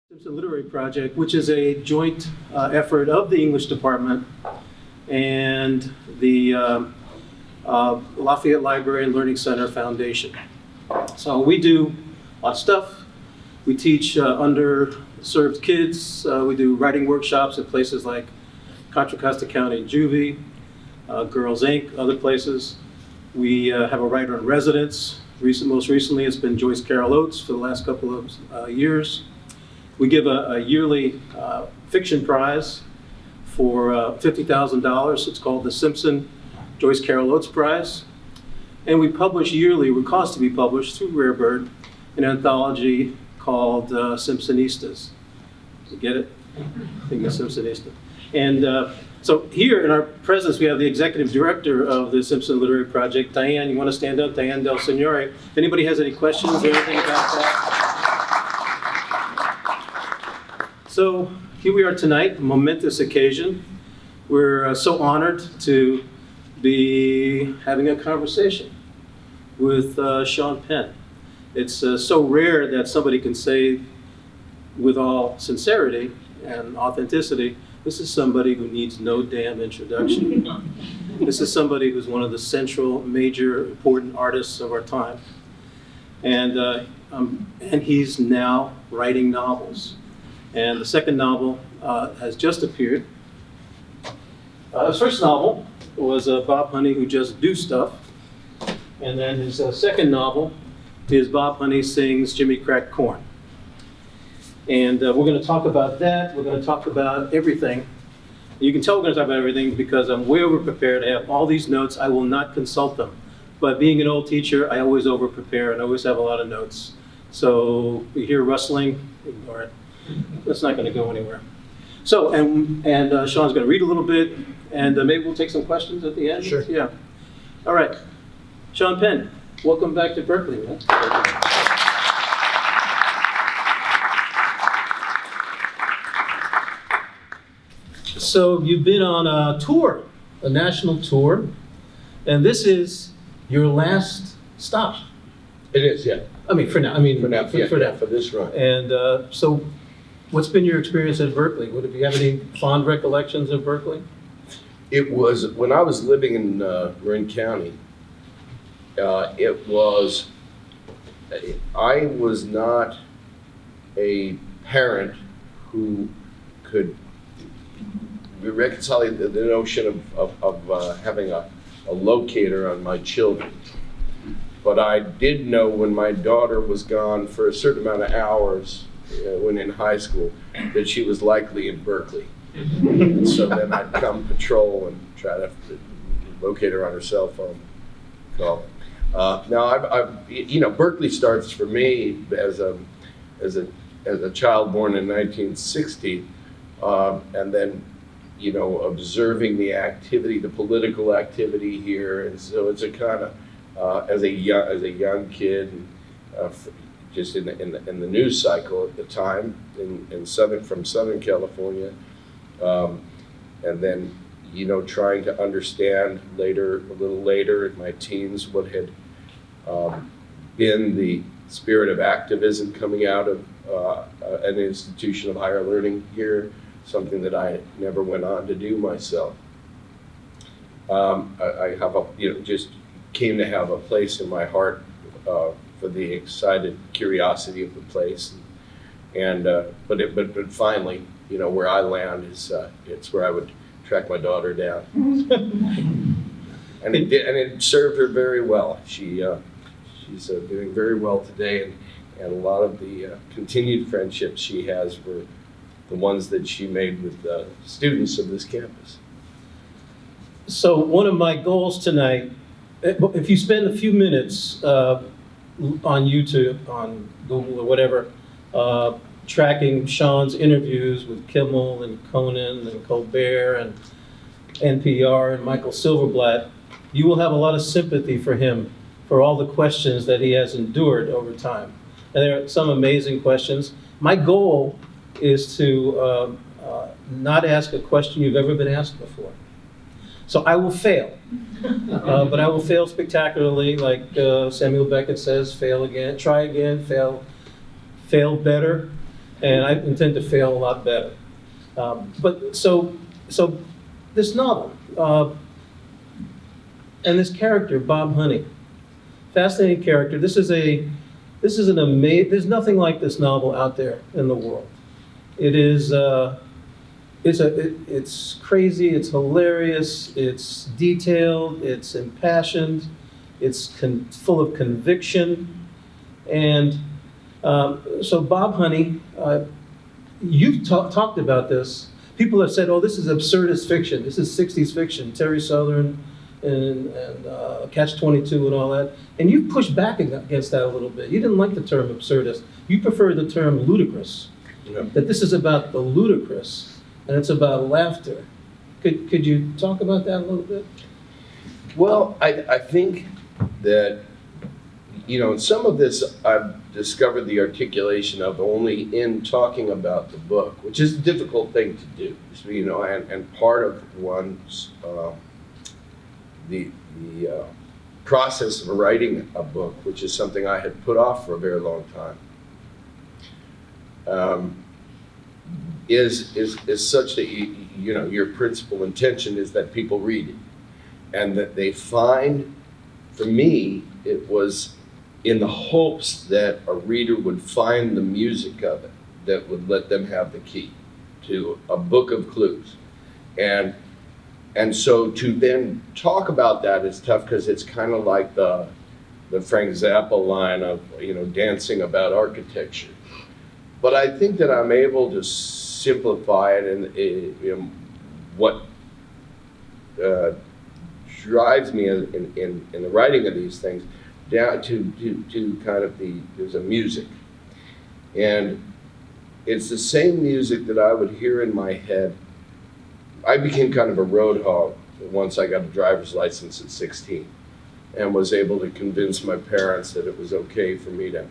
Simpson Literary Project, which is a joint effort of the English department and the Lafayette Library and Learning Center Foundation. So we do a lot of stuff. We teach underserved kids. We do writing workshops at places like Contra Costa County Juvie, Girls Inc., other places. We have a writer in residence. Most recently, it's been Joyce Carol Oates for the last couple of years. We give a yearly fiction prize for $50,000. It's called the Simpson Joyce Carol Oates Prize. And we publish yearly, we're caused to be published through Rarebird, an anthology called Simpsonistas. You get it? I think it's Simpsonista. And so here in our presence, we have the executive director of the Simpson Literary Project, Diane. You want to stand up? Diane Del Signore. If anybody has any questions or anything about that. So here we are tonight, a momentous occasion. We're so honored to be having a conversation with Sean Penn. It's so rare that somebody can say with all sincerity and authenticity, this is somebody who needs no damn introduction. This is somebody who's one of the central, major, important artists of our time. And he's now writing novels. And the second novel has just appeared. His first novel was Bob Honey Who Just Do Stuff. And then his second novel is Bob Honey Sings Jimmy Crack Corn. And we're going to talk about that. We're going to talk about everything. You can tell we're going to talk about everything because I'm way over-prepared. I have all these notes. I will not consult them. But being an old teacher, I always over-prepare and I always have a lot of notes. So you hear rustling, ignore it. That's not going to go anywhere. So, and Sean's going to read a little bit, and maybe we'll take some questions at the end. Sure. Yeah. All right. Sean Penn, welcome back to Berkeley, man. So you've been on a tour, a national tour, and this is your last stop. It is, yeah. I mean, for now. For this run. And so, what's been your experience at Berkeley? Do you have any fond recollections of Berkeley? It was, when I was living in Marin County, I was not a parent who could reconcile the notion of having a locator on my children. But I did know when my daughter was gone for a certain amount of hours when in high school that she was likely in Berkeley. And so then I'd come patrol and try to locate her on her cell phone call. Now, Berkeley starts for me as a child born in 1960, and then, observing the activity, the political activity here, and so it's a kind of as a young kid, just in the news cycle at the time from Southern California, and then trying to understand a little later in my teens, what had been the spirit of activism coming out of an institution of higher learning here, something that I never went on to do myself. I have just came to have a place in my heart for the excited curiosity of the place, but finally, where I land is it's where I would track my daughter down, and it served her very well. She's doing very well today, and a lot of the continued friendships she has were the ones that she made with students of this campus. So one of my goals tonight, if you spend a few minutes on YouTube, on Google or whatever, tracking Sean's interviews with Kimmel and Conan and Colbert and NPR and Michael Silverblatt, you will have a lot of sympathy for him, for all the questions that he has endured over time. And there are some amazing questions. My goal is to not ask a question you've ever been asked before. So I will fail, but I will fail spectacularly, like Samuel Beckett says, fail again, try again, fail better. and I intend to fail a lot better. But so this novel, and this character, Bob Honey, fascinating character. This is an amazing, there's nothing like this novel out there in the world. It is, it's crazy, it's hilarious, it's detailed, it's impassioned, it's full of conviction. And so Bob Honey, you've talked about this. People have said, oh, this is absurdist fiction. This is 60s fiction, Terry Southern and Catch-22 and all that. And you pushed back against that a little bit. You didn't like the term absurdist. You prefer the term ludicrous. Yeah. That this is about the ludicrous, and it's about laughter. Could you talk about that a little bit? Well, I think that, some of this I've discovered the articulation of only in talking about the book, which is a difficult thing to do. And part of one's the process of writing a book, which is something I had put off for a very long time, is such that your principal intention is that people read it, and that they find. For me, it was in the hopes that a reader would find the music of it that would let them have the key to a book of clues, and so to then talk about that is tough, because it's kind of like the Frank Zappa line of dancing about architecture. But I think that I'm able to simplify it, and what drives me in the writing of these things down to kind of there's a music, and it's the same music that I would hear in my head. I became kind of a road hog once I got a driver's license at 16, and was able to convince my parents that it was okay for me to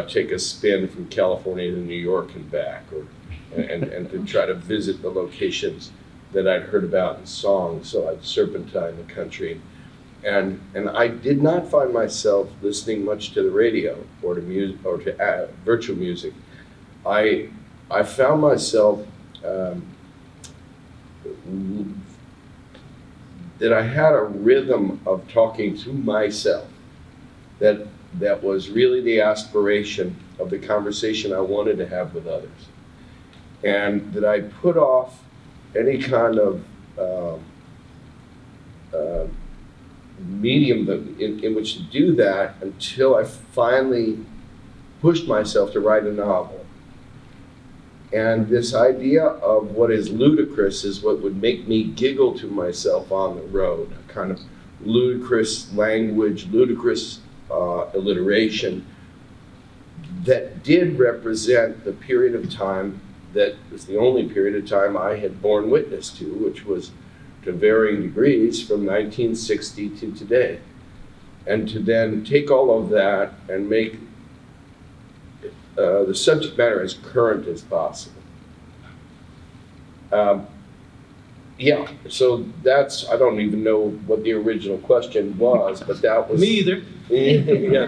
take a spin from California to New York and back, and to try to visit the locations that I'd heard about in songs. So I'd serpentine the country, and I did not find myself listening much to the radio or to music or to virtual music. I found myself that I had a rhythm of talking to myself that was really the aspiration of the conversation I wanted to have with others, and that I put off any kind of medium in which to do that until I finally pushed myself to write a novel. And this idea of what is ludicrous is what would make me giggle to myself on the road, a kind of ludicrous language, ludicrous alliteration that did represent the period of time that was the only period of time I had borne witness to, which was to varying degrees from 1960 to today. And to then take all of that and make the subject matter as current as possible. Yeah, so I don't even know what the original question was, but that was... Me either. Yeah,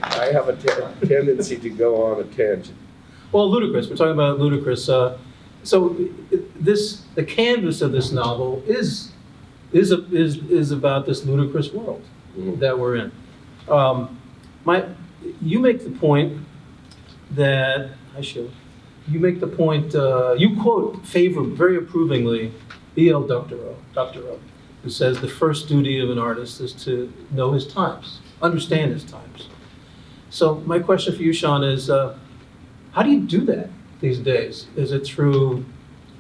I have a tendency to go on a tangent. Well, ludicrous, we're talking about ludicrous. So the canvas of this novel is about this ludicrous world that we're in. You make the point that, you quote very approvingly E.L. Doctorow, who says the first duty of an artist is to know his times, understand his times. So my question for you, Sean, is how do you do that these days? Is it through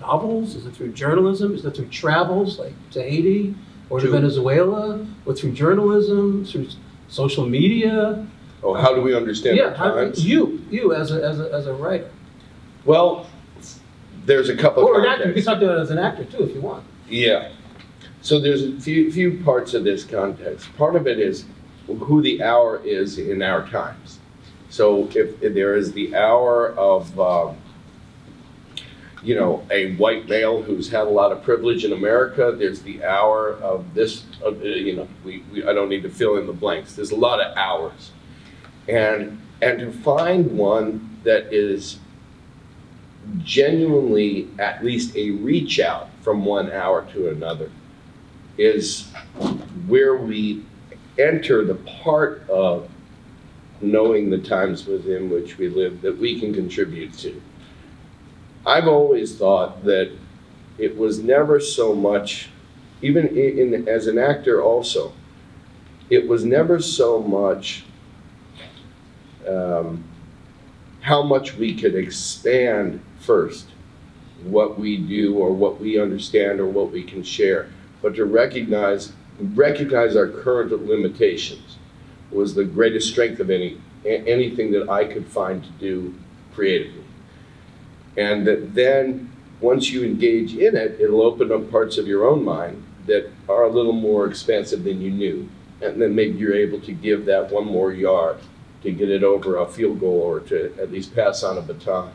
novels? Is it through journalism? Is it through travels like to Haiti or to Venezuela? Or through journalism, through social media? Oh, how do we understand our times? You as a writer. Well, there's a couple or of an actor. You can talk about it as an actor too if you want. Yeah. So there's a few parts of this context. Part of it is who the hour is in our times. So if there is the hour of, a white male who's had a lot of privilege in America, there's the hour of this, I don't need to fill in the blanks. There's a lot of hours. And to find one that is genuinely at least a reach out from one hour to another is where we enter the part of knowing the times within which we live that we can contribute to. I've always thought that it was never so much, even as an actor also, it was never so much how much we could expand first what we do or what we understand or what we can share, but to recognize our current limitations was the greatest strength of anything that I could find to do creatively. And that then, once you engage in it, it'll open up parts of your own mind that are a little more expansive than you knew. And then maybe you're able to give that one more yard to get it over a field goal or to at least pass on a baton.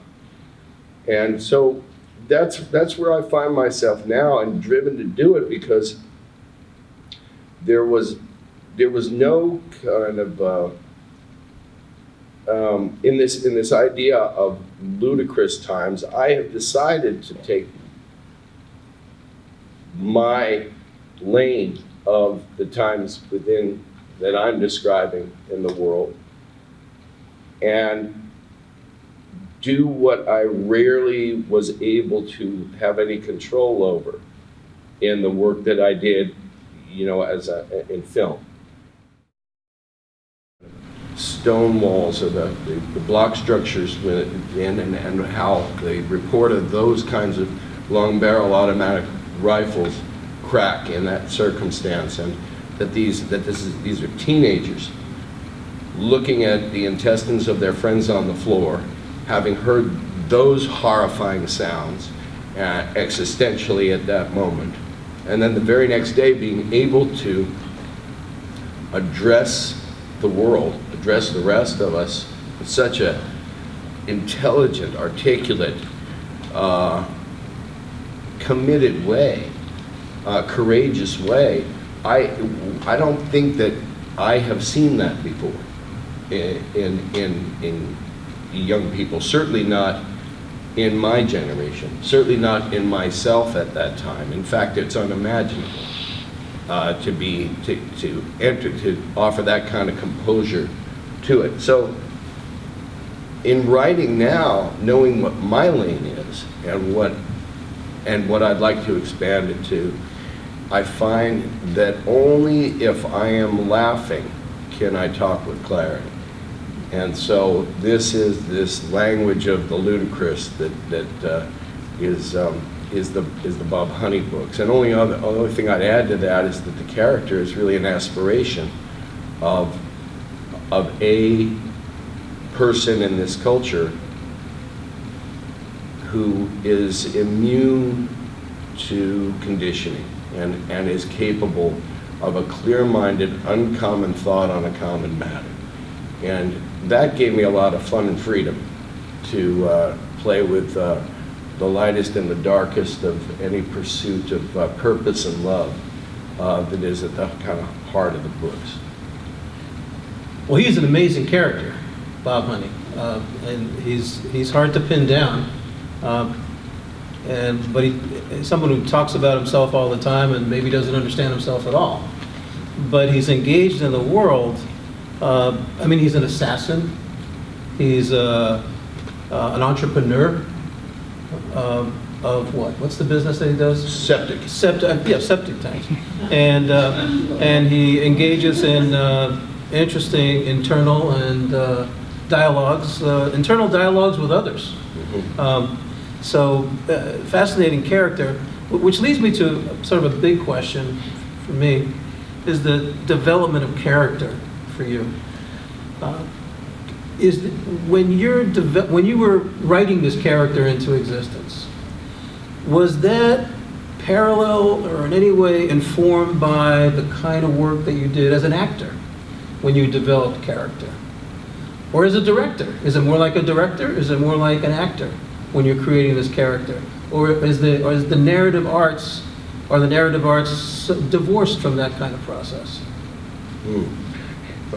And so that's where I find myself now and driven to do it, because there was no kind of in this idea of ludicrous times, I have decided to take my lane of the times within that I'm describing in the world and do what I rarely was able to have any control over in the work that I did, in film. Stone walls or the block structures within and how they reported those kinds of long barrel automatic rifles crack in that circumstance, and that these are teenagers looking at the intestines of their friends on the floor, having heard those horrifying sounds existentially at that moment, and then the very next day being able to address the world, address the rest of us in such a intelligent, articulate, committed way, courageous way. I don't think that I have seen that before in young people. Certainly not in my generation. Certainly not in myself at that time. In fact, it's unimaginable to offer that kind of composure to it. So, in writing now, knowing what my lane is and what I'd like to expand it to, I find that only if I am laughing can I talk with clarity. And so this is this language of the ludicrous that is the Bob Honey books. And only thing I'd add to that is that the character is really an aspiration of a person in this culture who is immune to conditioning and is capable of a clear-minded, uncommon thought on a common matter. And that gave me a lot of fun and freedom to play with the lightest and the darkest of any pursuit of purpose and love that is at the kind of heart of the books. Well, he's an amazing character, Bob Honey, and he's hard to pin down. But he's someone who talks about himself all the time and maybe doesn't understand himself at all. But he's engaged in the world. He's an assassin. He's an entrepreneur of what? What's the business that he does? Septic tanks. And he engages in interesting internal and internal dialogues with others. Fascinating character, which leads me to sort of a big question for me, is the development of character for you. When you were writing this character into existence, was that parallel or in any way informed by the kind of work that you did as an actor when you developed character? Or as a director? Is it more like a director? Is it more like an actor when you're creating this character? Or is the narrative arts, divorced from that kind of process?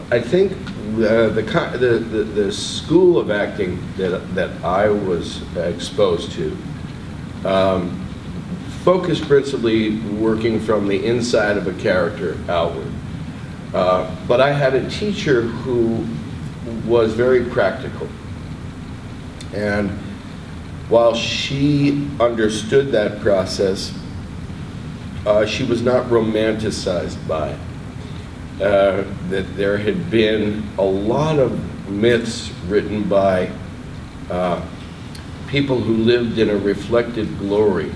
I think the school of acting that I was exposed to focused principally working from the inside of a character outward. But I had a teacher who was very practical. And while she understood that process, she was not romanticized by it. That there had been a lot of myths written by people who lived in a reflected glory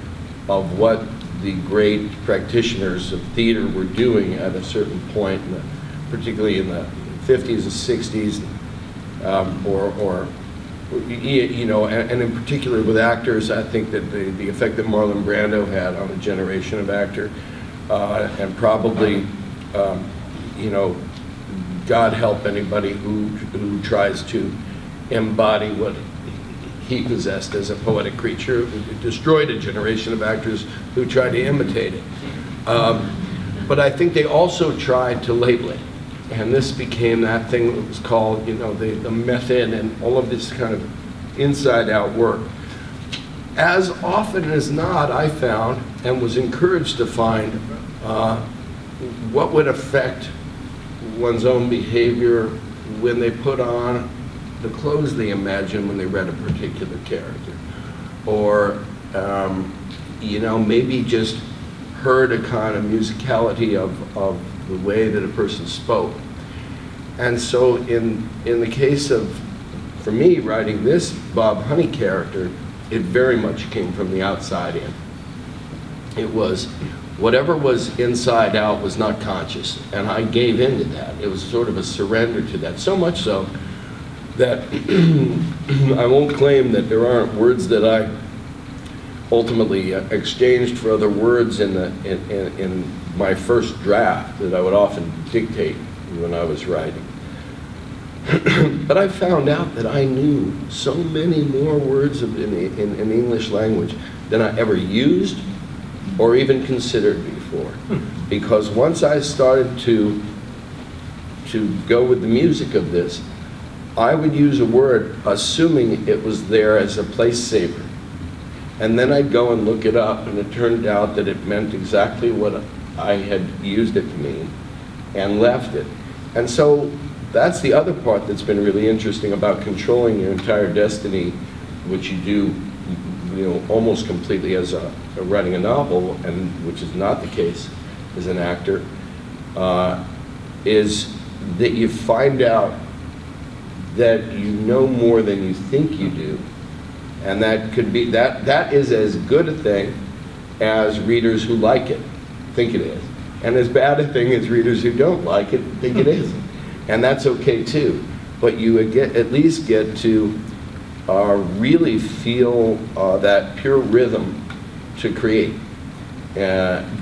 of what the great practitioners of theater were doing at a certain point, particularly in the 50s and 60s, and in particular with actors. I think that the effect that Marlon Brando had on a generation of actor, and probably, God help anybody who tries to embody what he possessed as a poetic creature. It destroyed a generation of actors who tried to imitate it. But I think they also tried to label it. And this became that thing that was called, the method and all of this kind of inside-out work. As often as not, I found, and was encouraged to find, what would affect one's own behavior when they put on the clothes they imagine when they read a particular character. Or, maybe just heard a kind of musicality of the way that a person spoke. And so in the case of, for me, writing this Bob Honey character, it very much came from the outside in. It was, whatever was inside out was not conscious, and I gave in to that. It was sort of a surrender to that, so much so that I won't claim that there aren't words that I ultimately exchanged for other words in my first draft that I would often dictate when I was writing. But I found out that I knew so many more words in the English language than I ever used or even considered before. Because once I started to go with the music of this, I would use a word assuming it was there as a place saver. And then I'd go and look it up, and it turned out that it meant exactly what I had used it to mean, and left it. And so that's the other part that's been really interesting about controlling your entire destiny, which you do, almost completely as writing a novel, and which is not the case as an actor, is that you find out that you know more than you think you do. And that could be, that is as good a thing as readers who like it think it is, and as bad a thing as readers who don't like it think it isn't. And that's okay too. But you at least get to really feel that pure rhythm to create.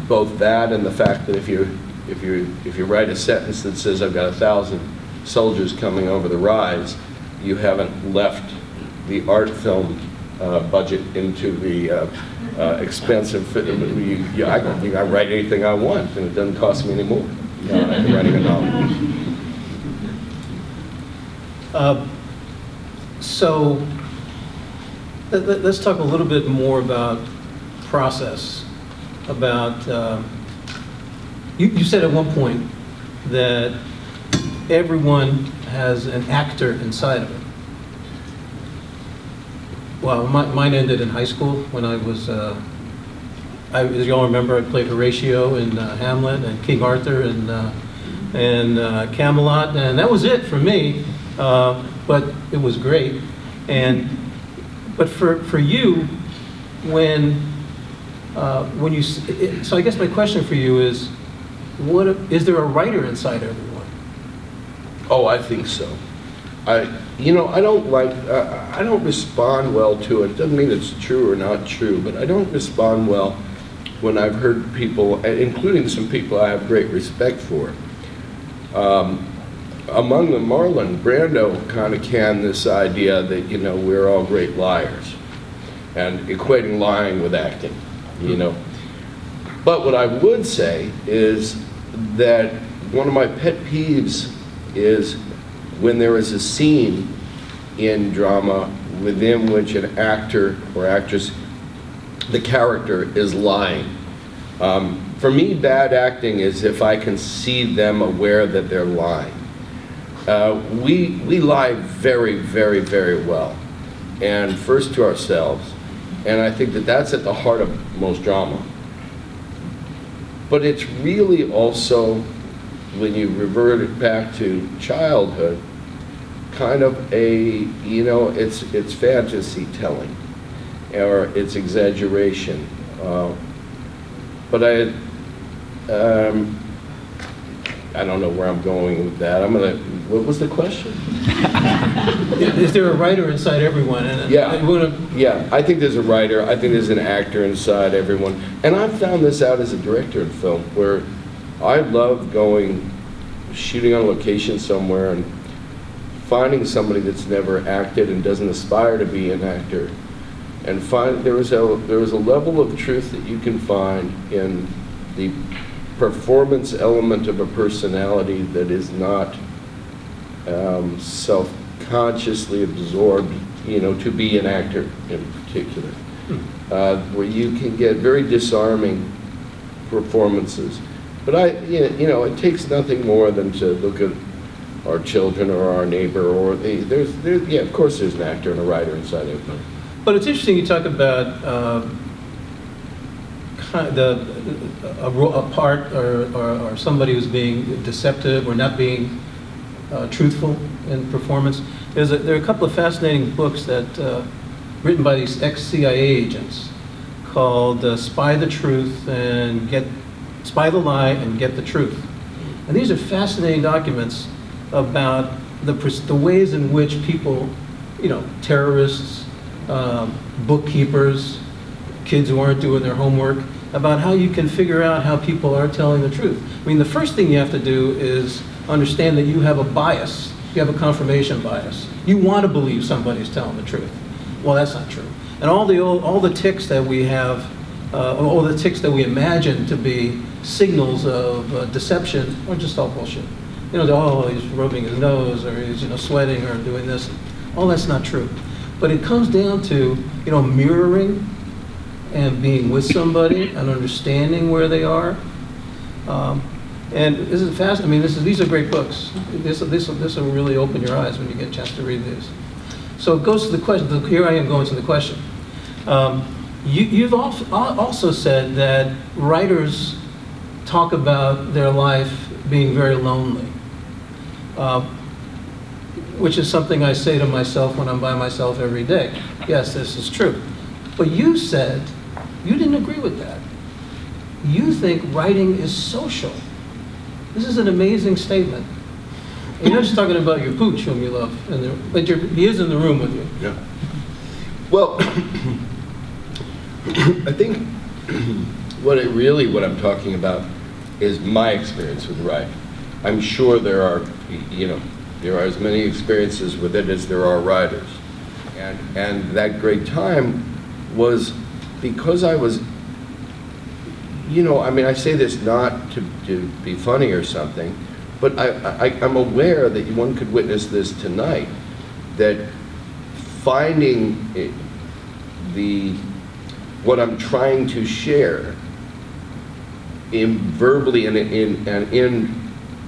Both that and the fact that if you write a sentence that says I've got 1,000 soldiers coming over the rise, you haven't left the art film budget into the expensive. I write anything I want, and it doesn't cost me any more. I'm writing a novel. So let's talk a little bit more about process. About you said at one point that everyone has an actor inside of it. Well, mine ended in high school when I was, as you all remember, I played Horatio in Hamlet and King Arthur and Camelot, and that was it for me. But it was great. But for you, when you, so I guess my question for you is, is there a writer inside everyone? Oh, I think so. I don't respond well to it. It doesn't mean it's true or not true, but I don't respond well when I've heard people, including some people I have great respect for. Among them, Marlon Brando kind of canned this idea that, we're all great liars, and equating lying with acting, But what I would say is that one of my pet peeves is when there is a scene in drama within which an actor or actress, the character, is lying. For me, bad acting is if I can see them aware that they're lying. We lie very, very, very well, and first to ourselves, and I think that that's at the heart of most drama. But it's really also, when you revert it back to childhood, kind of a, it's fantasy telling, or it's exaggeration. But I don't know where I'm going with that. What was the question? Is there a writer inside everyone? Yeah, I think there's a writer. I think there's an actor inside everyone. And I've found this out as a director in film, where I love shooting on location somewhere and finding somebody that's never acted and doesn't aspire to be an actor, and there is a level of truth that you can find in the performance element of a personality that is not self-consciously absorbed, to be an actor in particular, where you can get very disarming performances. But it takes nothing more than to look at our children or our neighbor, or of course there's an actor and a writer inside everybody. But it's interesting you talk about a part or somebody who's being deceptive or not being truthful in performance. There are a couple of fascinating books that written by these ex-CIA agents called "Spy the Truth" and "Spy the Lie and Get the Truth." And these are fascinating documents about the ways in which people, terrorists, bookkeepers, kids who aren't doing their homework, about how you can figure out how people are telling the truth. I mean, the first thing you have to do is understand that you have a bias. You have a confirmation bias. You want to believe somebody's telling the truth. Well, that's not true. And all the tics that we have, all the tics that we imagine to be signals of deception are just all bullshit. He's rubbing his nose, or he's sweating, or doing this. All that's not true. But it comes down to mirroring and being with somebody and understanding where they are. And this is fast. I mean, these are great books. This will really open your eyes when you get a chance to read these. So it goes to the question. Here I am going to the question. You've also said that writers talk about their life being very lonely, which is something I say to myself when I'm by myself every day. Yes, this is true. But you said you didn't agree with that. You think writing is social. This is an amazing statement. And you're not just talking about your pooch, whom you love, but he is in the room with you. Yeah. Well, I think what I'm talking about is my experience with writing. I'm sure there are as many experiences with it as there are writers. And that great time was because I was, I say this not to be funny or something, but I'm aware that one could witness this tonight, that finding what I'm trying to share verbally and in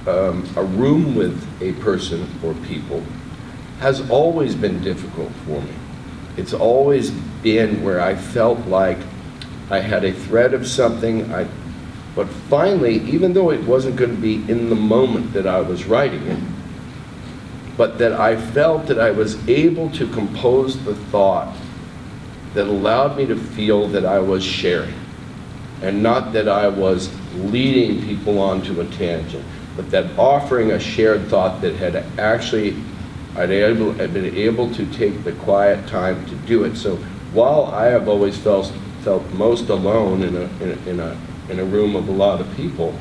a room with a person or people has always been difficult for me. It's always been where I felt like I had a thread of something, but finally, even though it wasn't going to be in the moment that I was writing it, but that I felt that I was able to compose the thought that allowed me to feel that I was sharing, and not that I was leading people onto a tangent, but that offering a shared thought that had actually, I'd been able to take the quiet time to do it. So while I have always felt most alone in a room of a lot of people,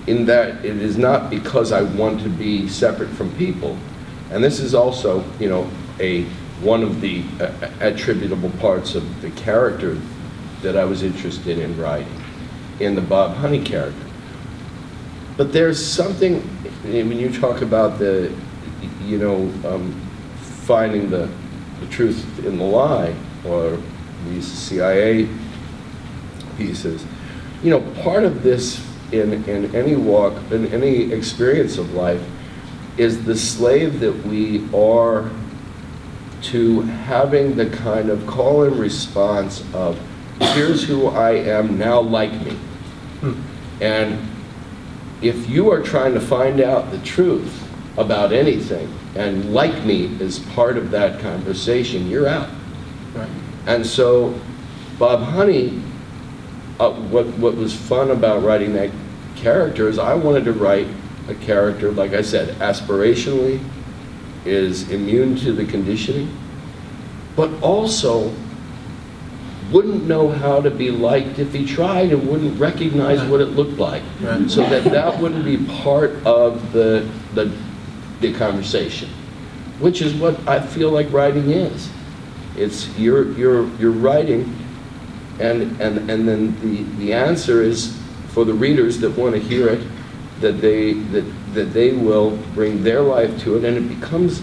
in that it is not because I want to be separate from people. And this is also, one of the attributable parts of the character that I was interested in writing, in the Bob Honey character. But there's something when you talk about the, finding the truth in the lie, or these CIA pieces, part of this in any walk, in any experience of life, is the slave that we are to having the kind of call and response of, here's who I am, now like me. And if you are trying to find out the truth about anything, and like me is part of that conversation, you're out. Right. And so Bob Honey, what was fun about writing that character is I wanted to write a character, like I said, aspirationally, is immune to the conditioning, but also wouldn't know how to be liked if he tried and wouldn't recognize what it looked like. Right. So that wouldn't be part of the conversation, which is what I feel like writing is. It's you're writing, and then the answer is for the readers that want to hear it, that they will bring their life to it, and it becomes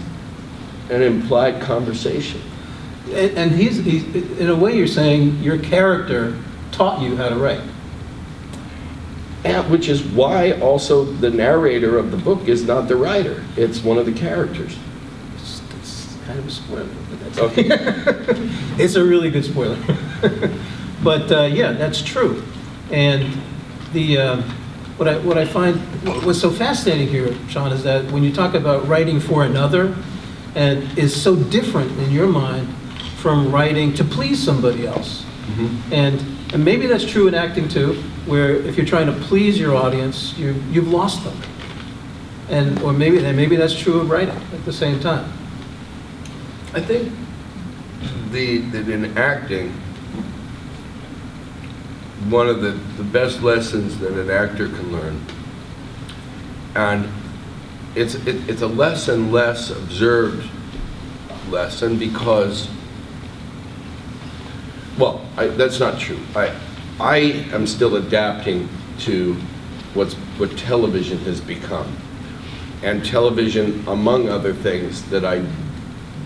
an implied conversation. And he's in a way, you're saying your character taught you how to write. And which is why also the narrator of the book is not the writer. It's one of the characters. It's kind of a spoiler, but that's Okay. It's a really good spoiler. But yeah, that's true. And what I find, what's so fascinating here, Sean, is that when you talk about writing for another, and is so different in your mind from writing to please somebody else. Mm-hmm. And maybe that's true in acting too, where if you're trying to please your audience, you've lost them. Or maybe that's true of writing at the same time. I think that in acting, one of the best lessons that an actor can learn, and it's a less and less observed lesson because, well, that's not true. I am still adapting to what television has become, and television, among other things that I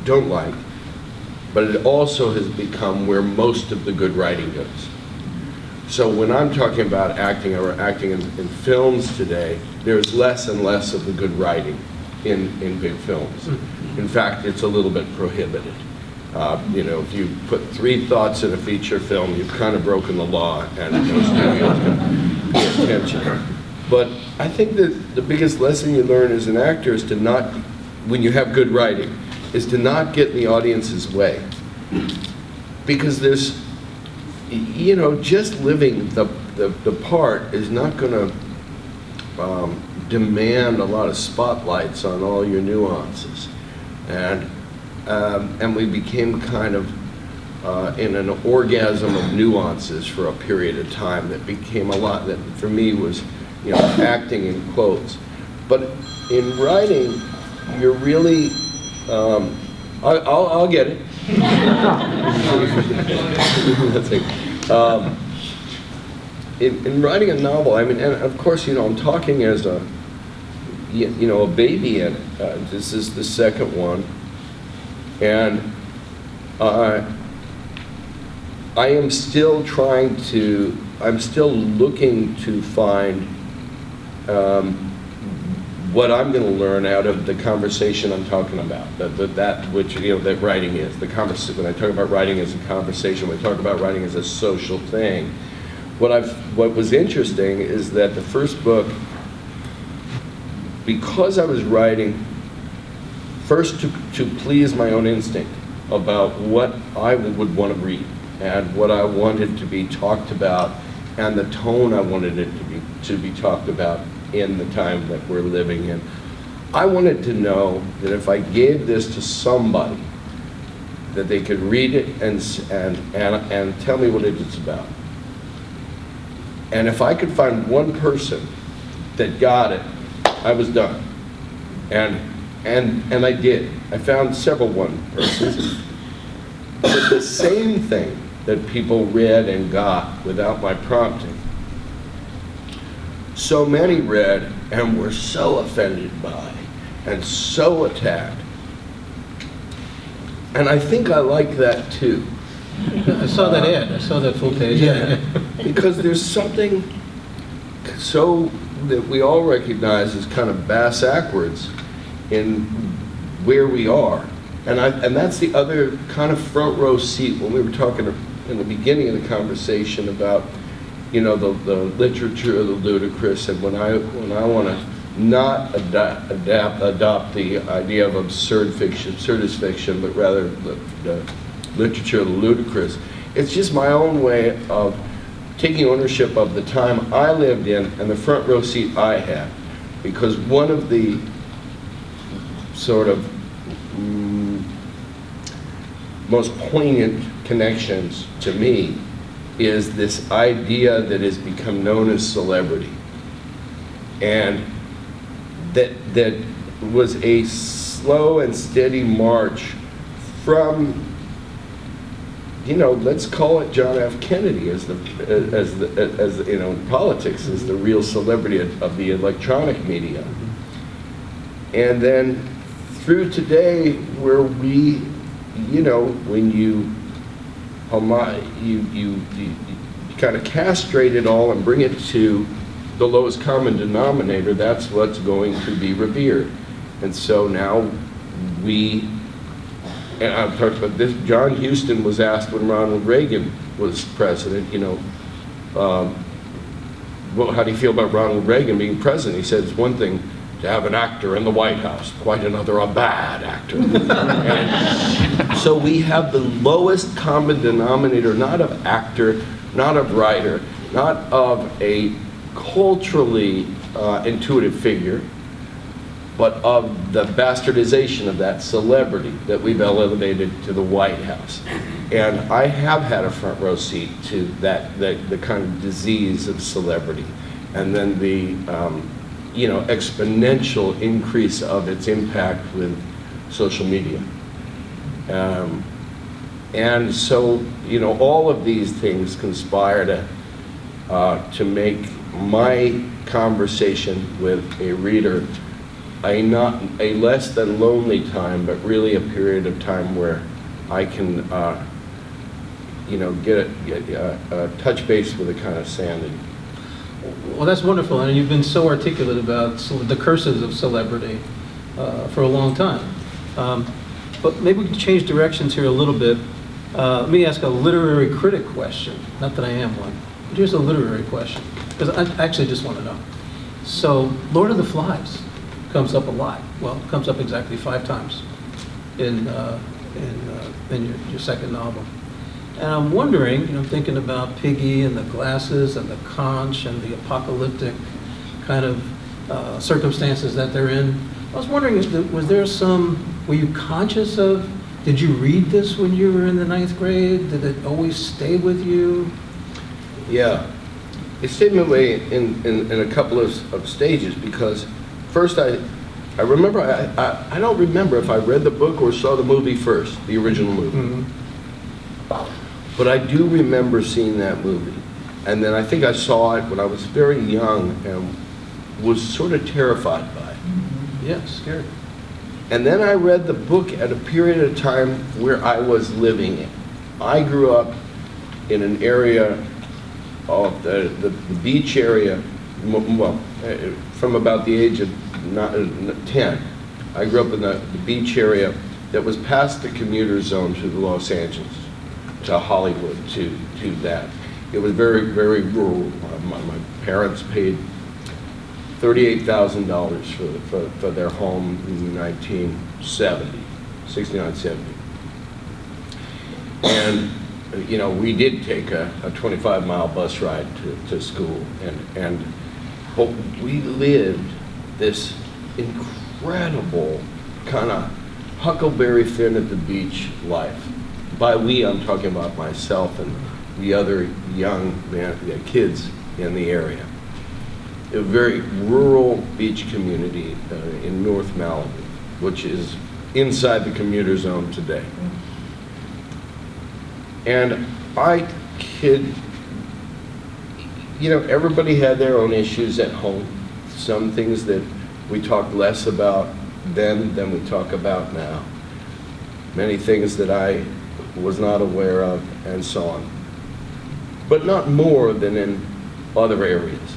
don't like, but it also has become where most of the good writing goes. So when I'm talking about acting or acting in films today, there's less and less of the good writing in big films. In fact, it's a little bit prohibited. If you put 3 thoughts in a feature film, you've kind of broken the law, and most studios can pay attention. But I think that the biggest lesson you learn as an actor is to not, when you have good writing, is to not get in the audience's way. Because there's, just living the part is not going to demand a lot of spotlights on all your nuances. And we became kind of in an orgasm of nuances for a period of time that became a lot that for me was, acting in quotes. But in writing, you're really, I'll get it. In writing a novel, I mean, and of course, I'm talking as a baby in it. This is the second one. And I am still I'm still looking to find what I'm going to learn out of the conversation I'm talking about, that writing is. When I talk about writing as a conversation, when I talk about writing as a social thing, what was interesting is that the first book, because I was writing first to please my own instinct about what I would want to read and what I wanted to be talked about and the tone I wanted it to be talked about in the time that we're living in. I wanted to know that if I gave this to somebody, that they could read it and tell me what it's about. And if I could find one person that got it, I was done. And I did. I found several one persons. But the same thing that people read and got without my prompting, so many read and were so offended by and so attacked. And I think I like that too. I saw that ad. I saw that full page. Yeah, because there's something so that we all recognize as kind of bass-ackwards in where we are. And that's the other kind of front row seat when we were talking in the beginning of the conversation about, you know, the literature of the ludicrous, and when I want to not adopt the idea of absurdist fiction, but rather the literature of the ludicrous. It's just my own way of taking ownership of the time I lived in and the front row seat I had. Because one of the sort of most poignant connections to me is this idea that has become known as celebrity. And that was a slow and steady march from, you know, let's call it John F. Kennedy as you know, in politics, as the real celebrity of the electronic media. And then through today, where we, you know, when you kind of castrate it all and bring it to the lowest common denominator, that's what's going to be revered. And so now and I've talked about this, John Huston was asked when Ronald Reagan was president, you know, well, how do you feel about Ronald Reagan being president? He said, it's one thing to have an actor in the White House, quite another a bad actor. And so we have the lowest common denominator, not of actor, not of writer, not of a culturally intuitive figure, but of the bastardization of that celebrity that we've elevated to the White House. And I have had a front row seat to the kind of disease of celebrity, and then the you know, exponential increase of its impact with social media. And so, you know, all of these things conspire to make my conversation with a reader a less than lonely time, but really a period of time where I can, you know, get a touch base with a kind of sanity. Well, that's wonderful, and you've been so articulate about the curses of celebrity for a long time. But maybe we can change directions here a little bit. Let me ask a literary critic question. Not that I am one, but here's a literary question, because I actually just want to know. So, Lord of the Flies comes up a lot. Well, it comes up exactly 5 times in your second novel. And I'm wondering, you know, thinking about Piggy and the glasses and the conch and the apocalyptic kind of circumstances that they're in. I was wondering, were you conscious of, did you read this when you were in the 9th grade? Did it always stay with you? Yeah, it stayed my way in a couple of stages, because first I remember, I don't remember if I read the book or saw the movie first, the original movie. Mm-hmm. But I do remember seeing that movie. And then I think I saw it when I was very young and was sort of terrified by it. Mm-hmm. Yeah, scared. And then I read the book at a period of time where I was living in. I grew up in an area of the beach area, well, from about the age of 10. I grew up in the beach area that was past the commuter zone to Los Angeles, to Hollywood, to that. It was very, very rural. My parents paid $38,000 for their home in 1970, 69, 70. And, you know, we did take a 25-mile bus ride to school, but we lived this incredible kind of Huckleberry Finn at the beach life. By we, I'm talking about myself and the other young kids in the area. A very rural beach community in North Malibu, which is inside the commuter zone today. And you know, everybody had their own issues at home. some things that we talk less about then than we talk about now. Many things that I was not aware of and so on. But not more than in other areas.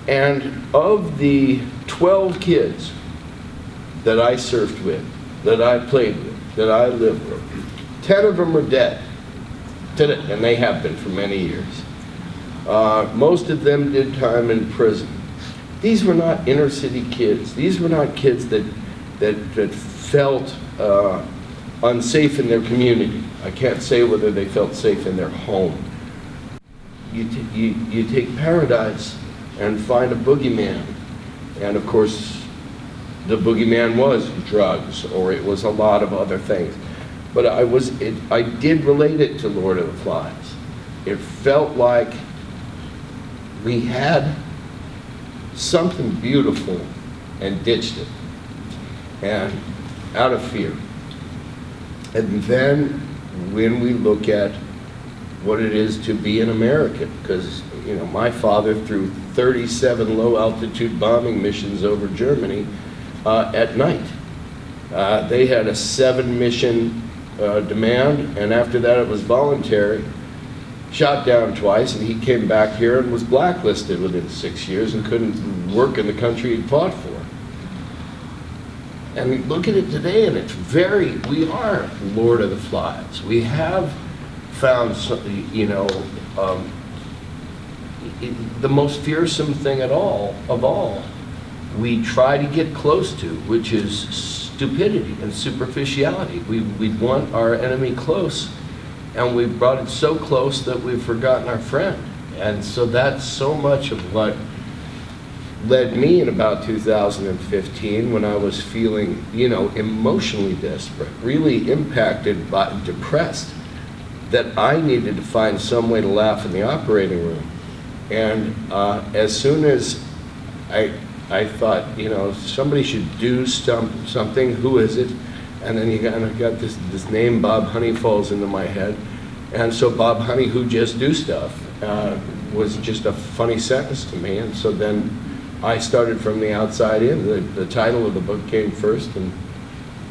And of the 12 kids that I surfed with, that I played with, that I lived with, 10 of them are dead today, and they have been for many years. Most of them did time in prison. These were not inner city kids. These were not kids that felt unsafe in their community. I can't say whether they felt safe in their home. You take Paradise and find a boogeyman, and of course the boogeyman was drugs, or it was a lot of other things. But I did relate it to Lord of the Flies. It felt like we had something beautiful and ditched it, and out of fear. And then when we look at what it is to be an American, because my father, through 37 low-altitude bombing missions over Germany at night. They had a 7-mission demand, and after that it was voluntary. Shot down twice, and he came back here and was blacklisted within 6 years and couldn't work in the country he fought for. And look at it today, and it's we are Lord of the Flies. We have found something, the most fearsome thing of all, we try to get close to, which is stupidity and superficiality. We want our enemy close, and we've brought it so close that we've forgotten our friend. And so that's so much of what led me in about 2015, when I was feeling, emotionally desperate, really impacted by, depressed, that I needed to find some way to laugh in the operating room. And as soon as I thought, somebody should do something, who is it? And then you kind of got this name, Bob Honey, falls into my head. And so Bob Honey, who just do stuff, was just a funny sentence to me. And so then I started from the outside in. The title of the book came first, and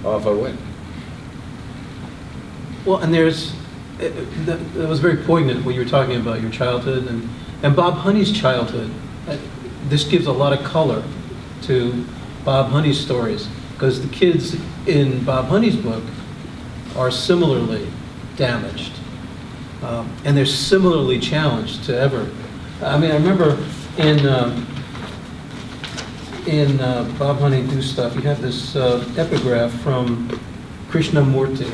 off I went. Well, and that was very poignant what you were talking about, your childhood, and Bob Honey's childhood. This gives a lot of color to Bob Honey's stories, because the kids in Bob Honey's book are similarly damaged, and they're similarly challenged to ever. I mean, I remember in Bob Honey Do Stuff, you have this epigraph from Krishnamurti.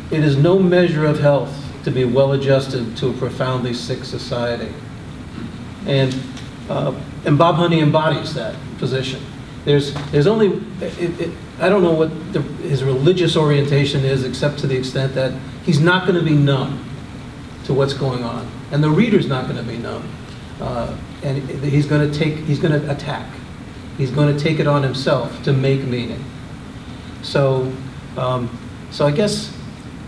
It is no measure of health to be well adjusted to a profoundly sick society. And Bob Honey embodies that position. There's only, I don't know what his religious orientation is, except to the extent that he's not going to be numb to what's going on, and the reader's not going to be numb, and he's going to attack. He's going to take it on himself to make meaning. So I guess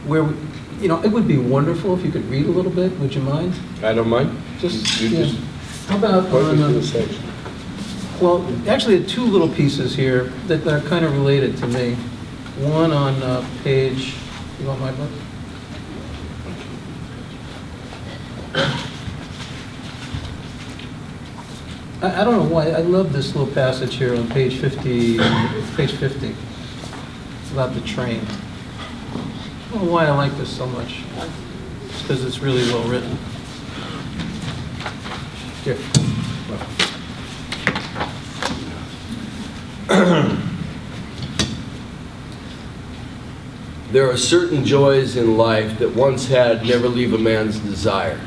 it would be wonderful if you could read a little bit. Would you mind? I don't mind. How about well, actually, two little pieces here that are kind of related to me. One on page. You want my book? I don't know why. I love this little passage here on page 50. Page 50. It's about the train. I don't know why I like this so much. It's because it's really well written. Here. There are certain joys in life that once had never leave a man's desire.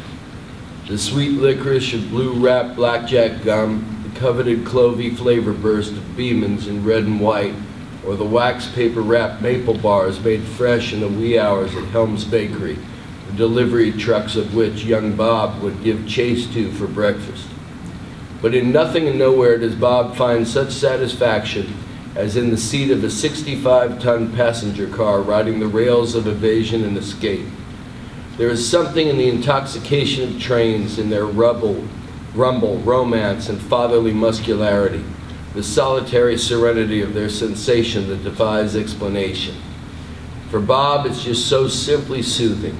The sweet licorice of blue-wrapped blackjack gum, the coveted clovey flavor burst of Beeman's in red and white, or the wax paper-wrapped maple bars made fresh in the wee hours at Helm's Bakery, the delivery trucks of which young Bob would give chase to for breakfast. But in nothing and nowhere does Bob find such satisfaction as in the seat of a 65-ton passenger car riding the rails of evasion and escape. There is something in the intoxication of trains, in their rumble, rumble, romance, and fatherly muscularity, the solitary serenity of their sensation that defies explanation. For Bob, it's just so simply soothing.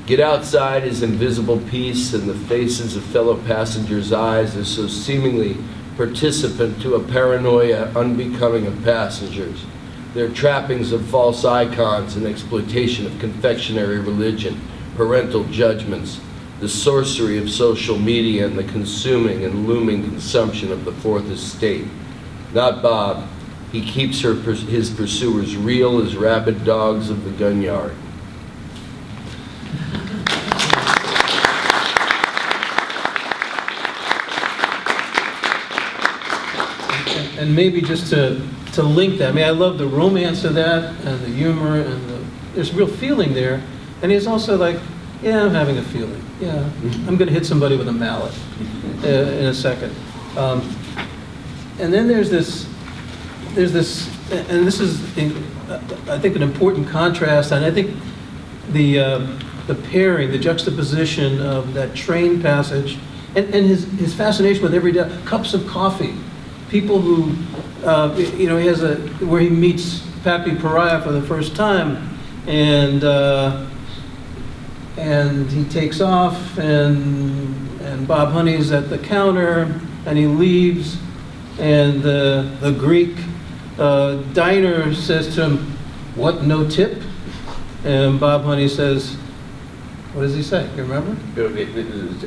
Get outside his invisible peace, and the faces of fellow passengers' eyes are so seemingly participant to a paranoia unbecoming of passengers. Their trappings of false icons and exploitation of confectionery religion, parental judgments, the sorcery of social media, and the consuming and looming consumption of the Fourth Estate. Not Bob. He keeps his pursuers real as rabid dogs of the gun yard. And maybe just to link that, I mean, I love the romance of that, and the humor, and there's real feeling there. And he's also like, yeah, I'm having a feeling. Yeah, I'm going to hit somebody with a mallet in a second. And then there's this, and this is, I think, an important contrast. And I think the pairing, the juxtaposition of that train passage, and his fascination with everyday cups of coffee, people who, he has where he meets Pappy Pariah for the first time, and he takes off, and Bob Honey's at the counter, and he leaves, and the Greek diner says to him, "What, no tip?" And Bob Honey says, what does he say? You remember?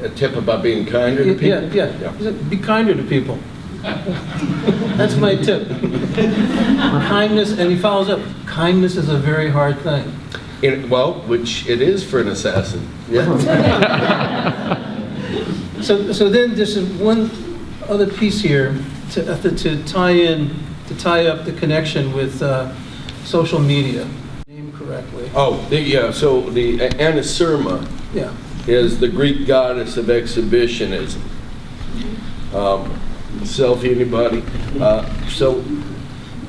A tip about being kinder to people? Yeah. He said, be kinder to people. That's my tip. Kindness, and he follows up, kindness is a very hard thing. Which it is for an assassin. Yeah. So then there's one other piece here to tie up the connection with social media. Name correctly. So the Anacerma is the Greek goddess of exhibitionism. Selfie, anybody?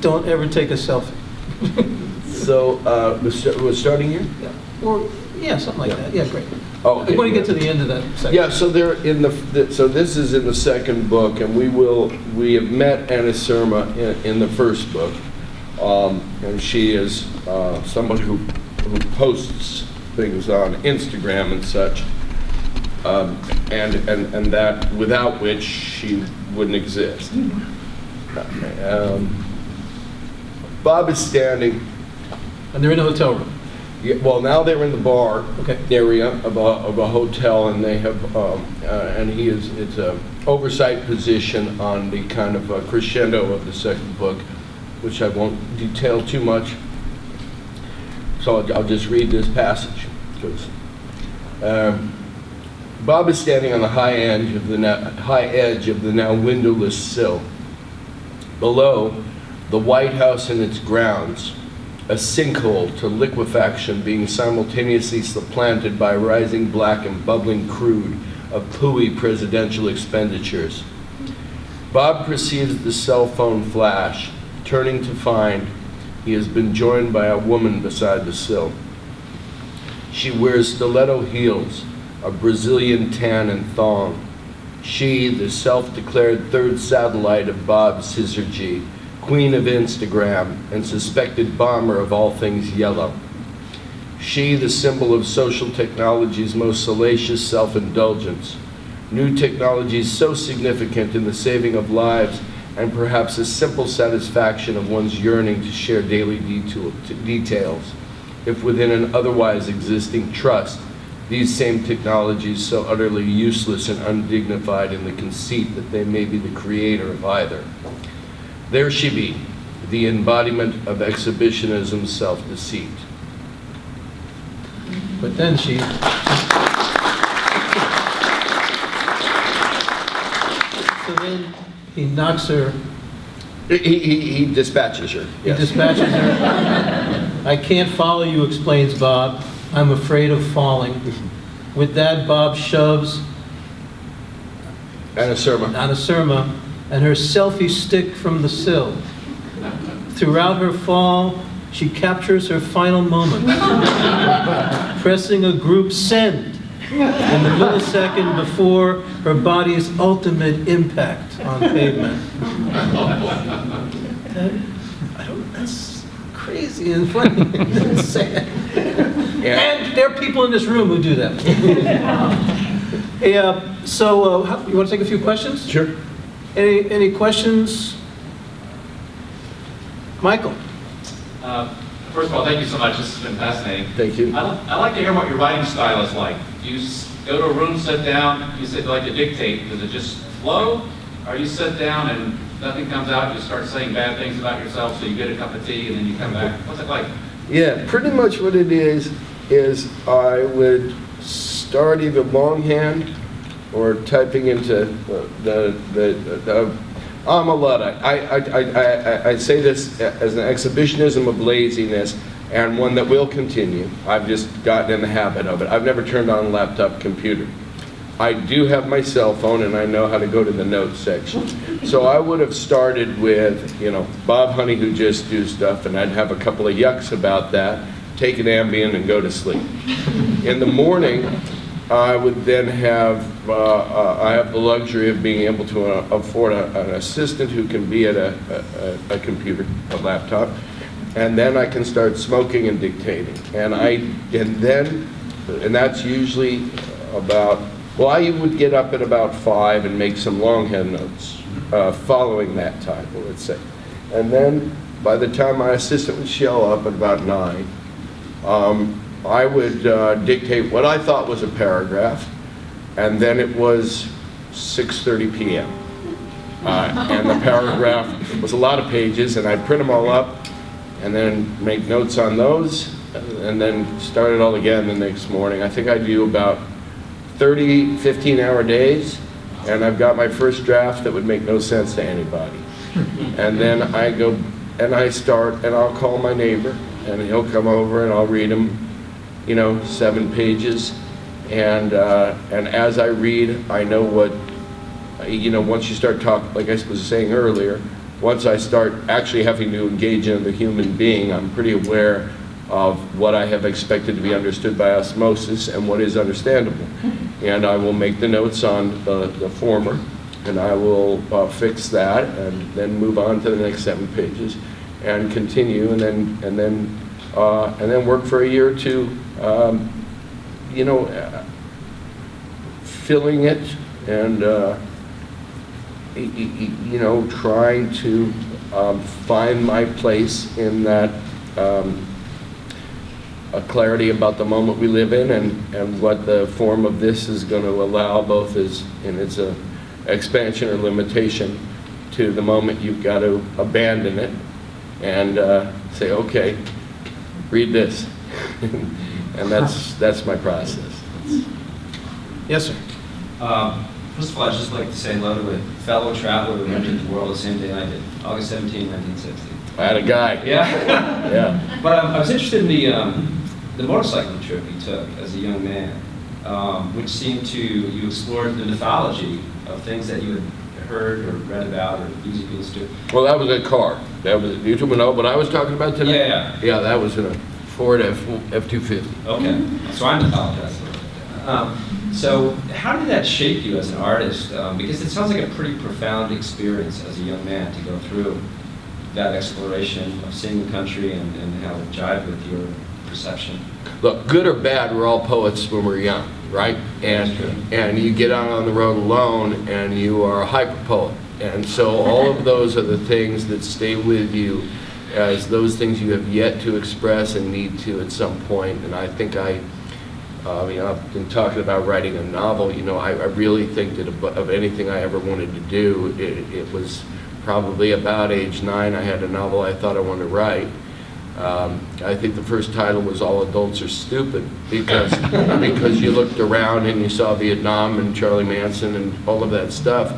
Don't ever take a selfie. So we're starting here? Yeah. Or something like that. Yeah, great. Oh, okay, I want to get to the end of that section. Yeah, so they're so this is in the second book, and we have met Anacerma in the first book, and she is somebody who posts things on Instagram and such, and that without which she wouldn't exist. Bob is standing. And they're in a hotel room. Yeah, well, now they're in the bar area of a hotel, and they have, it's a oversight position on the kind of crescendo of the second book, which I won't detail too much. So I'll just read this passage. Because Bob is standing on the high edge of the now windowless sill. Below, the White House and its grounds, a sinkhole to liquefaction being simultaneously supplanted by rising black and bubbling crude of pooey presidential expenditures. Bob perceives the cell phone flash, turning to find he has been joined by a woman beside the sill. She wears stiletto heels, a Brazilian tan and thong. She, the self-declared third satellite of Bob's syzygy, queen of Instagram and suspected bomber of all things yellow. She, the symbol of social technology's most salacious self-indulgence. New technologies so significant in the saving of lives and perhaps a simple satisfaction of one's yearning to share daily details, if within an otherwise existing trust, these same technologies so utterly useless and undignified in the conceit that they may be the creator of either. There she be, the embodiment of exhibitionism's self-deceit. But then so then he knocks her. He dispatches her. Yes. He dispatches her. I can't follow you, explains Bob. I'm afraid of falling. With that, Bob shoves Anacerma and her selfie stick from the sill. Throughout her fall, she captures her final moment, pressing a group send in the millisecond before her body's ultimate impact on pavement. That's crazy and funny and sad. And there are people in this room who do that. Hey, you want to take a few questions? Sure. Any questions? Michael? First of all, thank you so much. This has been fascinating. Thank you. I'd like to hear what your writing style is like. Do you go to a room, sit down, you sit like to dictate? Does it just flow? Or you sit down and nothing comes out, you start saying bad things about yourself, so you get a cup of tea and then you come back? What's it like? Yeah, pretty much what it is I would start either longhand or typing into I'm a Luddite. I say this as an exhibitionism of laziness, and one that will continue. I've just gotten in the habit of it. I've never turned on a laptop computer. I do have my cell phone, and I know how to go to the notes section. So I would have started with, Bob Honey, who just do stuff, and I'd have a couple of yucks about that, take an Ambien, and go to sleep. In the morning, I would then have, I have the luxury of being able to afford an assistant who can be at a computer, a laptop, and then I can start smoking and dictating. And that's usually about, well, I would get up at about 5 and make some longhand notes following that time, let's say. And then by the time my assistant would show up at about 9, I would dictate what I thought was a paragraph, and then it was 6:30 p.m. And the paragraph was a lot of pages, and I'd print them all up, and then make notes on those, and then start it all again the next morning. I think I do about 30, 15-hour days, and I've got my first draft that would make no sense to anybody. And then I go, and I start, and I'll call my neighbor, and he'll come over, and I'll read him 7 pages, and as I read, I know what, once you start talking, like I was saying earlier, once I start actually having to engage in the human being, I'm pretty aware of what I have expected to be understood by osmosis and what is understandable. And I will make the notes on the former, and I will fix that, and then move on to the next 7 pages, and continue, and then work for a year or two, filling it and trying to find my place in that a clarity about the moment we live in, and what the form of this is going to allow, both as in its expansion or limitation, to the moment you've got to abandon it and say, okay, read this. And that's my process. Yes, sir. First of all, I'd just like to say hello to a fellow traveler who entered the world the same day I did, August 17, 1960. I had a guy. Yeah? Yeah. But I was interested in the motorcycling trip you took as a young man, which seemed to, you explored the mythology of things that you had heard or read about or music you listened to. Well, that was a car. That was, you know what I was talking about today? Yeah. Yeah, that was in a Ford F-250. Okay, so I'm apologizing. So how did that shape you as an artist? Because it sounds like a pretty profound experience as a young man to go through that exploration of seeing the country and how it jived with your perception. Look, good or bad, we're all poets when we're young, right? And you get out on the road alone and you are a hyper poet. And so all of those are the things that stay with you as those things you have yet to express and need to at some point. And I think I've been talking about writing a novel. I really think that of anything I ever wanted to do, it was probably about age 9. I had a novel I thought I wanted to write. I think the first title was All Adults Are Stupid, because you looked around and you saw Vietnam and Charlie Manson and all of that stuff,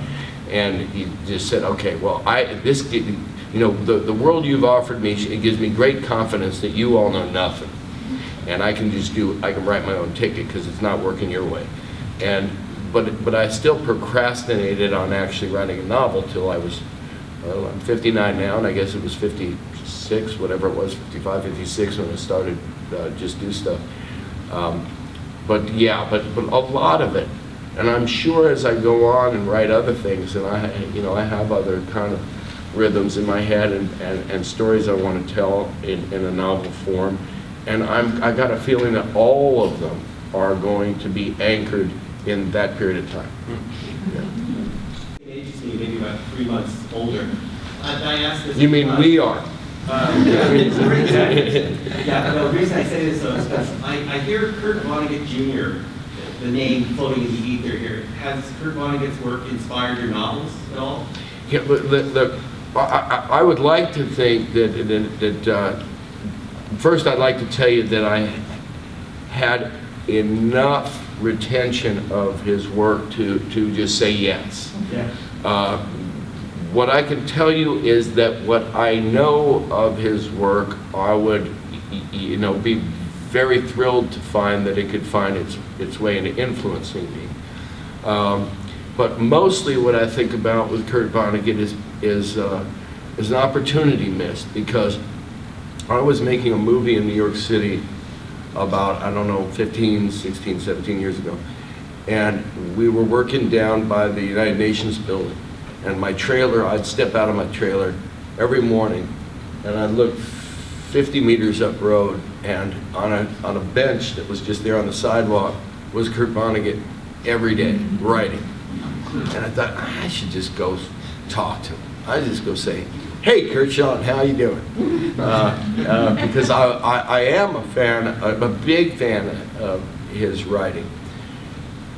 and you just said, okay, well, the world you've offered me, it gives me great confidence that you all know nothing, and I can write my own ticket because it's not working your way. But I still procrastinated on actually writing a novel till I was, I'm 59 now, and I guess it was 56, whatever it was, 55, 56 when I started Just Do Stuff. But a lot of it And I'm sure as I go on and write other things, and I have other kind of rhythms in my head and stories I want to tell in a novel form, and I got a feeling that all of them are going to be anchored in that period of time. Ages me maybe about 3 months older. I asked this. You mean we are? Yeah, no, the reason I say this though is because I hear Kurt Vonnegut Jr., the name floating in the ether here. Has Kurt Vonnegut's work inspired your novels at all? Yeah, I would like to think that first I'd like to tell you that I had enough retention of his work to just say yes. Yeah. What I can tell you is that what I know of his work, I would, be very thrilled to find that it could find its way into influencing me. But mostly what I think about with Kurt Vonnegut is an opportunity missed, because I was making a movie in New York City about, 15, 16, 17 years ago. And we were working down by the United Nations building. And my trailer, I'd step out of my trailer every morning and I'd look 50 meters up road, and on a bench that was just there on the sidewalk was Kurt Vonnegut every day writing. And I thought, I should just go talk to him. I just go say, hey, Kurt, Sean, how you doing? Because I am a fan, a big fan of his writing.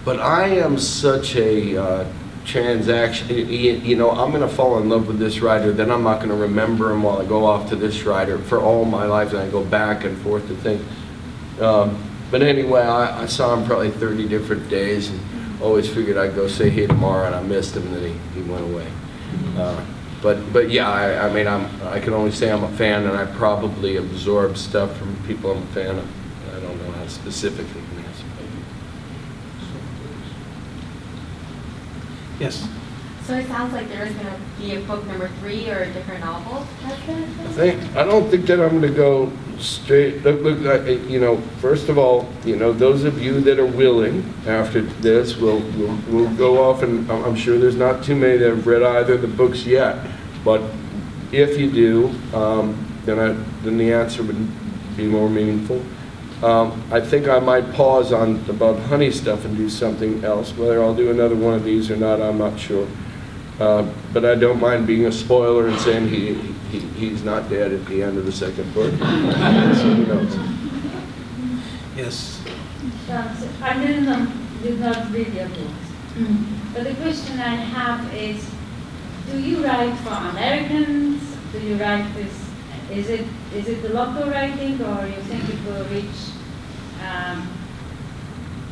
But I am such a transaction, I'm going to fall in love with this writer, then I'm not going to remember him while I go off to this writer for all my life, and I go back and forth to think. But anyway, I saw him probably 30 different days, and always figured I'd go say hey to Marra, and I missed him, and then he went away. But yeah, I can only say I'm a fan, and I probably absorb stuff from people I'm a fan of. I don't know how specifically. Yes. So it sounds like there is going to be a book number 3 or a different novel. I don't think that I'm going to go straight. Look, first of all, those of you that are willing after this will go off, and I'm sure there's not too many that have read either of the books yet. But if you do, then the answer would be more meaningful. I think I might pause on the Bub Honey stuff and do something else. Whether I'll do another one of these or not, I'm not sure. But I don't mind being a spoiler and saying he's not dead at the end of the second book. So who knows? Yes. I did not read your books. But the question I have is, do you write for Americans? Do you write this? Is it the local writing, or you think it will reach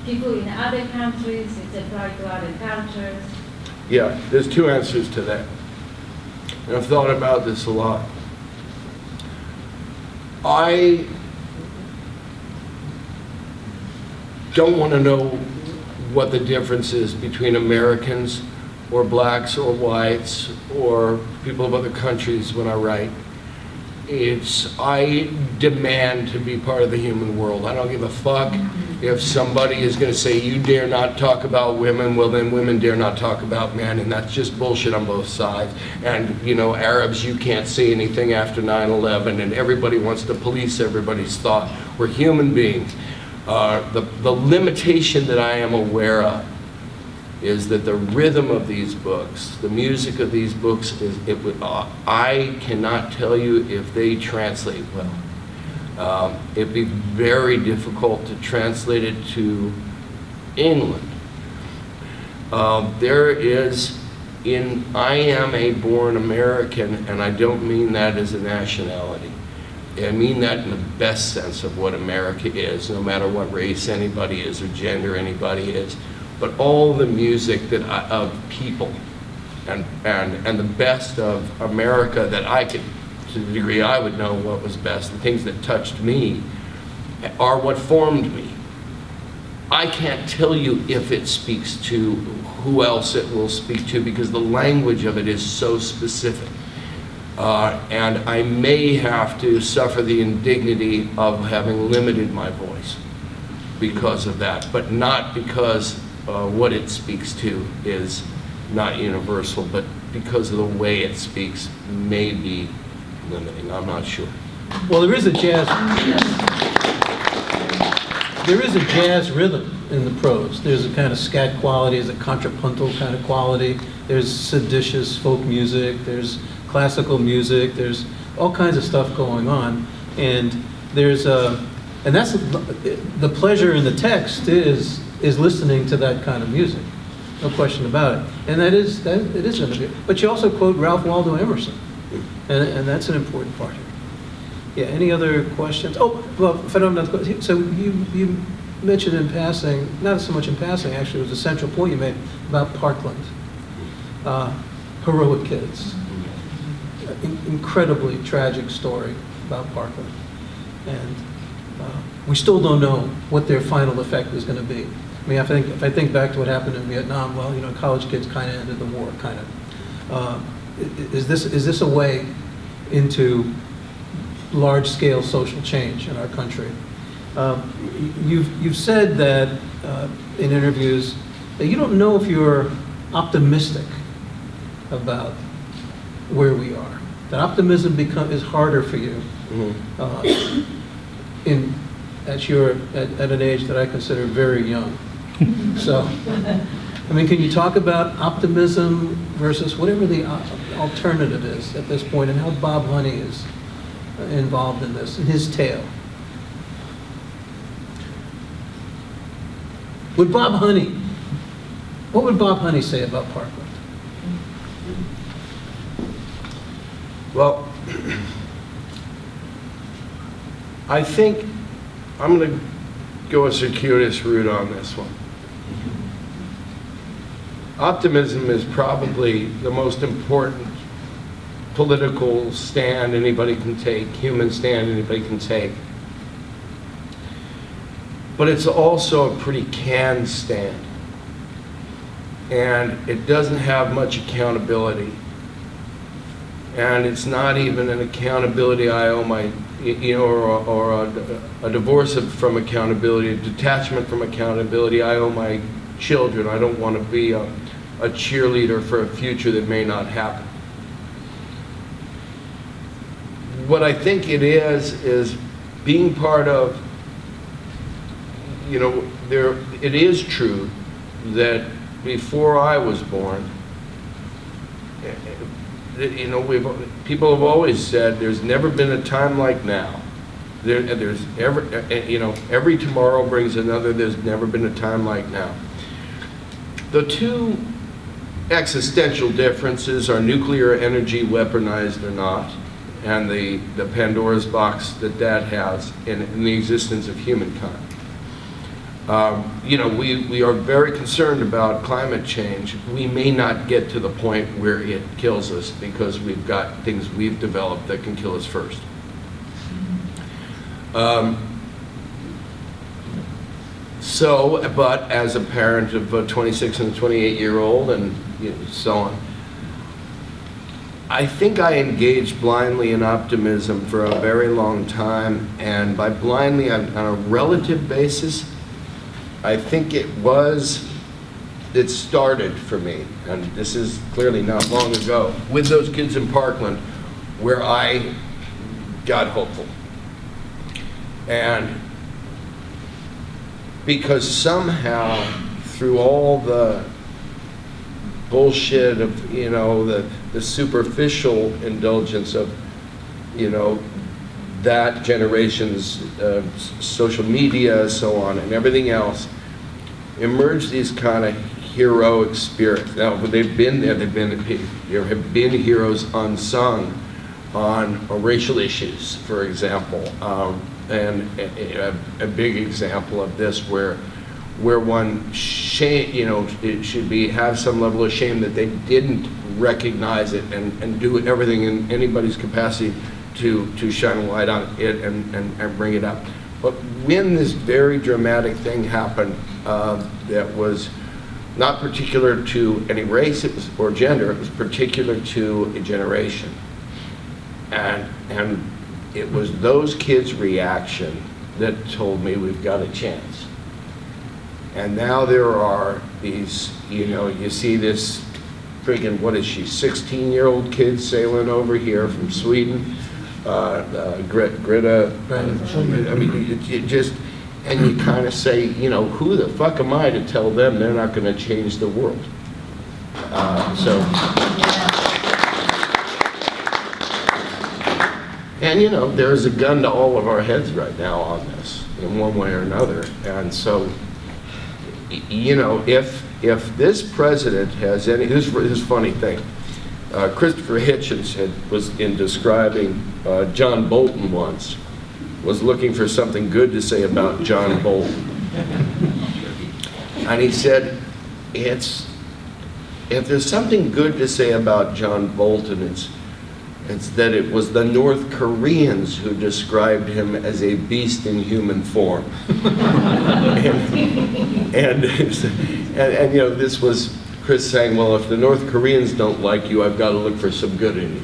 people in other countries? It's applied to other cultures? Yeah, there's two answers to that. And I've thought about this a lot. I don't want to know what the difference is between Americans or blacks or whites or people of other countries when I write. I demand to be part of the human world. I don't give a fuck if somebody is going to say, you dare not talk about women, well then women dare not talk about men, and that's just bullshit on both sides. And Arabs, you can't say anything after 9/11, and everybody wants to police everybody's thought. We're human beings. The limitation that I am aware of is that the rhythm of these books, the music of these books, I cannot tell you if they translate well. It'd be very difficult to translate it to England. I am a born American, and I don't mean that as a nationality. I mean that in the best sense of what America is, no matter what race anybody is or gender anybody is. But all the music of people and the best of America that I could, to the degree I would know what was best, the things that touched me, are what formed me. I can't tell you if it speaks to who else it will speak to, because the language of it is so specific. And I may have to suffer the indignity of having limited my voice because of that, but not because what it speaks to is not universal, but because of the way it speaks may be limiting. I'm not sure. Well, there is a jazz rhythm in the prose. There's a kind of scat quality, there's a contrapuntal kind of quality, there's seditious folk music, there's classical music, there's all kinds of stuff going on, and that's the pleasure in the text is listening to that kind of music, no question about it. And it is going to be. But you also quote Ralph Waldo Emerson, and that's an important part here. Yeah. Any other questions? Oh, well, if I don't have another question, so you mentioned in passing, not so much in passing, actually, it was a central point you made about Parkland, heroic kids. Incredibly tragic story about Parkland, and we still don't know what their final effect is going to be. I mean, if I think back to what happened in Vietnam, well, college kids kind of ended the war, kind of. Is this a way into large-scale social change in our country? You've said that in interviews that you don't know if you're optimistic about where we are. That optimism is harder for you at an age that I consider very young. So, I mean, can you talk about optimism versus whatever the alternative is at this point, and how Bob Honey is involved in this, in his tale? What would Bob Honey say about Parkland? Well, I think I'm going to go a circuitous route on this one. Optimism is probably the most important political stand anybody can take, human stand anybody can take. But it's also a pretty canned stand. And it doesn't have much accountability. And it's not even an accountability I owe my, or a divorce from accountability, a detachment from accountability I owe my children. I don't want to be a cheerleader for a future that may not happen. What I think it is being part of, it is true that before I was born, people have always said there's never been a time like now. Every tomorrow brings another. There's never been a time like now. The two existential differences are nuclear energy weaponized or not, and the Pandora's box that has in the existence of humankind. We are very concerned about climate change. We may not get to the point where it kills us because we've got things we've developed that can kill us first. But as a parent of a 26 and a 28-year-old and so on, I think I engaged blindly in optimism for a very long time, and by blindly on a relative basis, I think it started for me, and this is clearly not long ago, with those kids in Parkland, where I got hopeful. And because somehow, through all the bullshit of, the superficial indulgence of, that generation's social media, so on, and everything else, emerged these kind of heroic spirits. Now, they've been there. There have been heroes unsung on racial issues, for example, and a big example of this where one shame, it should have some level of shame that they didn't recognize it and do everything in anybody's capacity to shine a light on it and bring it up. But when this very dramatic thing happened that was not particular to any race or gender, it was particular to a generation. And it was those kids' reaction that told me we've got a chance. And now there are these, you see this friggin', what is she, 16-year-old kid sailing over here from Sweden, Greta, I mean, it just, and you kind of say, who the fuck am I to tell them they're not going to change the world? And there's a gun to all of our heads right now on this, in one way or another. And so, if this president has any, this is a funny thing. Christopher Hitchens was in describing John Bolton once, was looking for something good to say about John Bolton. And he said, if there's something good to say about John Bolton, it's that it was the North Koreans who described him as a beast in human form. and this was Chris saying, well, if the North Koreans don't like you, I've got to look for some good in you.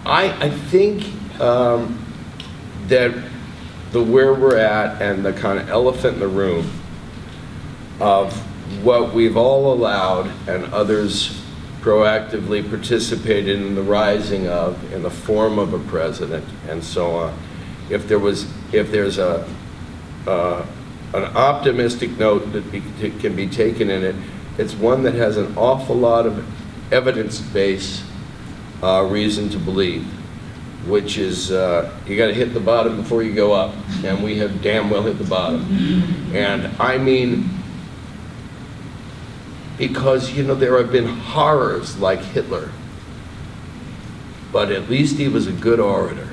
I think that where we're at and the kind of elephant in the room of what we've all allowed and others proactively participated in the rising of in the form of a president and so on. If there's an optimistic note that can be taken in it, it's one that has an awful lot of evidence-based reason to believe, which is you got to hit the bottom before you go up, and we have damn well hit the bottom. And I mean, because there have been horrors like Hitler, but at least he was a good orator.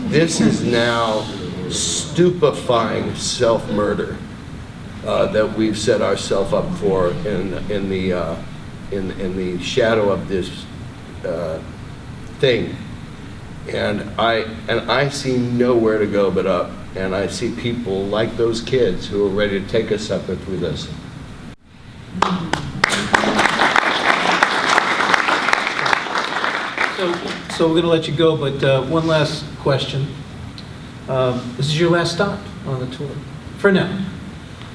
This is now stupefying self-murder that we've set ourselves up for in the shadow of this thing, and I see nowhere to go but up, and I see people like those kids who are ready to take us up if we listen. So we're going to let you go, but one last question. This is your last stop on the tour, for now.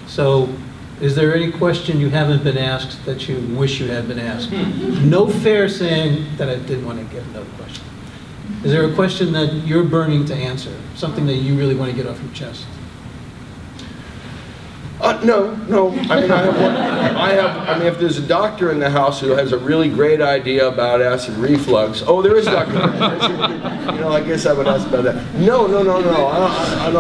So is there any question you haven't been asked that you wish you had been asked? No fair saying that I didn't want to get another question. Is there a question that you're burning to answer? Something that you really want to get off your chest? No. I mean, I mean, if there's a doctor in the house who has a really great idea about acid reflux, there is Dr. I guess I would ask about that. No. I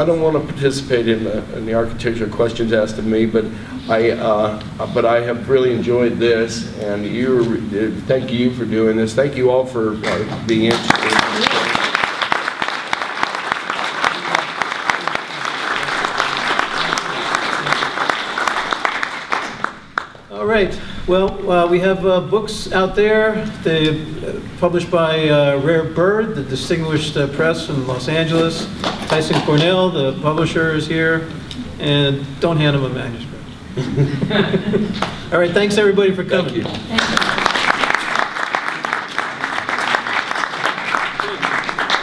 don't want to participate in the architecture questions asked of me, but I have really enjoyed this, and thank you for doing this. Thank you all for being interested. All right. Well, we have books out there. They're published by Rare Bird, the distinguished press in Los Angeles. Tyson Cornell, the publisher, is here. And don't hand him a manuscript. All right. Thanks, everybody, for coming. Thank you.